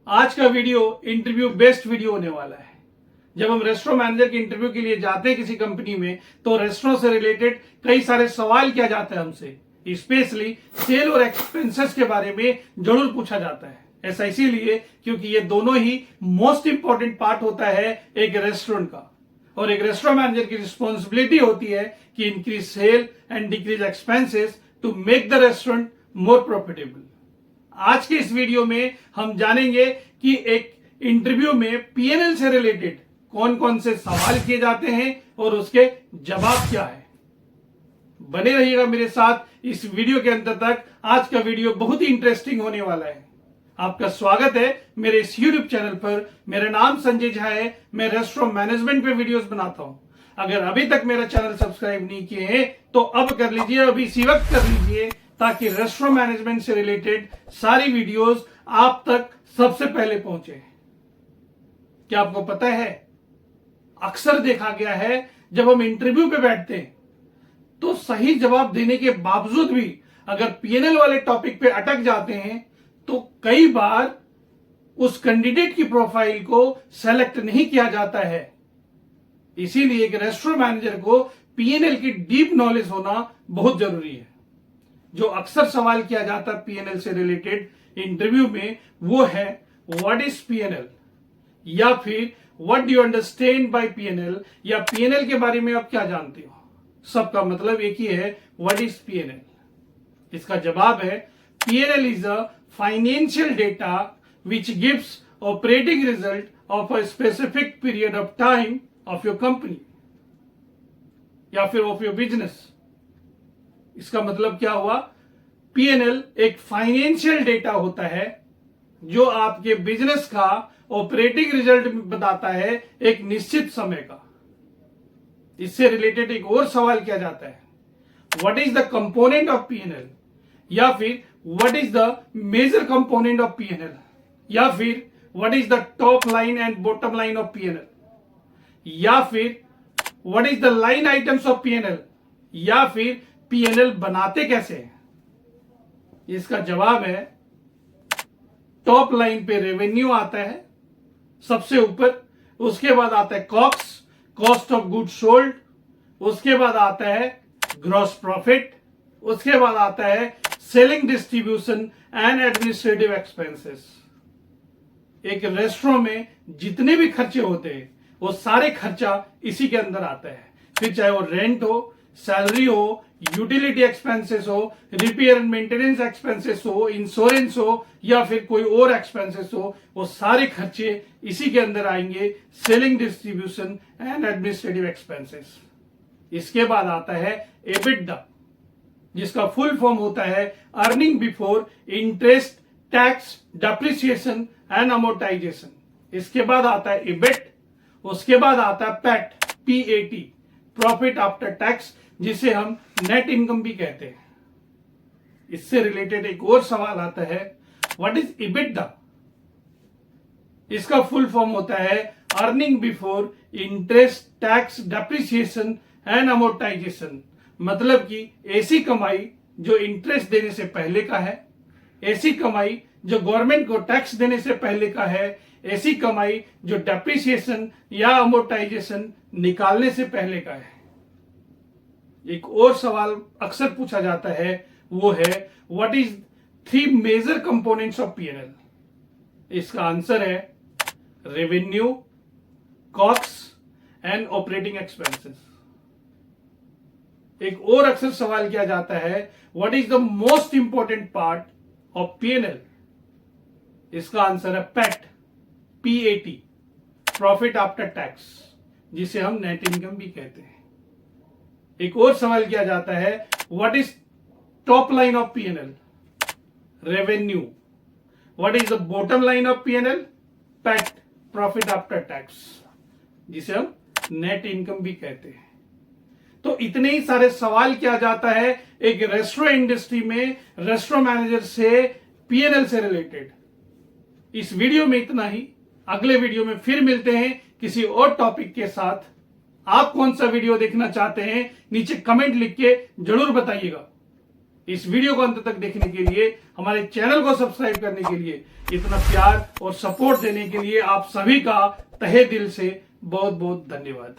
आज का video interview based video होने वाला है। जब हम रेस्टोरेंट मैनेजर के इंटरव्यू के लिए जाते हैं किसी कंपनी में, तो रेस्टोरेंट से रिलेटेड कई सारे सवाल किया जाता है हमसे, स्पेशली सेल और एक्सपेंसेस के बारे में जरूर पूछा जाता है। ऐसा इसीलिए क्योंकि ये दोनों ही मोस्ट इंपॉर्टेंट पार्ट होता है एक रेस्टोरेंट का, और एक रेस्टोरेंट मैनेजर की रिस्पॉन्सिबिलिटी होती है कि increase sale and decrease expenses to make the restaurant more profitable. आज के इस वीडियो में हम जानेंगे कि एक इंटरव्यू में पीएनएल से रिलेटेड कौन कौन से सवाल किए जाते हैं और उसके जवाब क्या है। बने रहिएगा मेरे साथ इस वीडियो के अंत तक। आज का वीडियो बहुत ही इंटरेस्टिंग होने वाला है। आपका स्वागत है मेरे इस यूट्यूब चैनल पर। मेरा नाम संजय झा है। मैं रेस्टोरेंट मैनेजमेंट पे वीडियोस बनाता हूं। अगर अभी तक मेरा चैनल सब्सक्राइब नहीं किए हैं तो अब कर लीजिए, अभी इसी वक्त कर लीजिए, ताकि रेस्टोरेंट मैनेजमेंट से रिलेटेड सारी वीडियोस आप तक सबसे पहले पहुंचे। क्या आपको पता है, अक्सर देखा गया है जब हम इंटरव्यू पे बैठते हैं तो सही जवाब देने के बावजूद भी अगर पीएनएल वाले टॉपिक पे अटक जाते हैं तो कई बार उस कैंडिडेट की प्रोफाइल को सेलेक्ट नहीं किया जाता है। इसीलिए एक रेस्टोरेंट मैनेजर को पीएनएल की डीप नॉलेज होना बहुत जरूरी है। जो अक्सर सवाल किया जाता है पीएनएल से रिलेटेड इंटरव्यू में, वो है व्हाट इज पीएनएल, या फिर what do you understand by PNL, या पीएनएल के बारे में आप क्या जानते हो। सबका मतलब एक ही है, व्हाट इज पीएनएल। इसका जवाब है PNL is a financial data which gives operating result of a specific period of time of your company या फिर ऑफ योर बिजनेस। इसका मतलब क्या हुआ, पीएनएल एक फाइनेंशियल डेटा होता है जो आपके बिजनेस का ऑपरेटिंग रिजल्ट बताता है एक निश्चित समय का। इससे रिलेटेड एक और सवाल किया जाता है, what is the component of PNL, या फिर what is the major component of PNL, या फिर what is the top line and bottom line of PNL, या फिर what is the line items of PNL, या फिर पीएनएल बनाते कैसे हैं। इसका जवाब है टॉप लाइन पे रेवेन्यू आता है सबसे ऊपर, उसके बाद आता है cost, cost of good sold, उसके बाद आता है ग्रॉस प्रॉफिट, उसके बाद आता है selling distribution and administrative expenses. एक रेस्टोरेंट में जितने भी खर्चे होते हैं वो सारे खर्चा इसी के अंदर आता है। फिर चाहे वो रेंट हो, सैलरी हो, यूटिलिटी एक्सपेंसेस हो, रिपेयर एंड मेंटेनेंस एक्सपेंसेस हो, इंश्योरेंस हो, या फिर कोई और एक्सपेंसेस हो, वो सारे खर्चे इसी के अंदर आएंगे, selling distribution and administrative expenses. इसके बाद आता है एबिटडा, जिसका फुल फॉर्म होता है earning before interest, tax, depreciation and amortisation. इसके बाद आता है इबिट, उसके बाद आता है PAT, PAT, profit after tax, जिसे हम नेट इनकम भी कहते हैं। इससे रिलेटेड एक और सवाल आता है, व्हाट इज इबिटडा। इसका फुल फॉर्म होता है earning before interest, tax, depreciation and amortisation. मतलब कि ऐसी कमाई जो इंटरेस्ट देने से पहले का है, ऐसी कमाई जो गवर्नमेंट को टैक्स देने से पहले का है, ऐसी कमाई जो डेप्रिसिएशन या अमोर्टाइजेशन निकालने से पहले का है। एक और सवाल अक्सर पूछा जाता है, वो है what is 3 major components of PNL. इसका आंसर है revenue, cost and operating expenses. एक और अक्सर सवाल किया जाता है, what is the most important part of PNL. इसका आंसर है PAT, PAT, profit after tax, जिसे हम नेट इनकम भी कहते हैं। एक और सवाल किया जाता है, what is top line of PNL, revenue. What is the bottom line of PNL, PAT, profit after tax, जिसे हम नेट इनकम भी कहते हैं। तो इतने ही सारे सवाल किया जाता है एक रेस्टोरेंट इंडस्ट्री में रेस्टोरेंट मैनेजर से पीएनएल से रिलेटेड। इस वीडियो में इतना ही। अगले वीडियो में फिर मिलते हैं किसी और टॉपिक के साथ। आप कौन सा वीडियो देखना चाहते हैं नीचे कमेंट लिख के जरूर बताइएगा। इस वीडियो को अंत तक देखने के लिए, हमारे चैनल को सब्सक्राइब करने के लिए, इतना प्यार और सपोर्ट देने के लिए आप सभी का तहे दिल से बहुत बहुत धन्यवाद।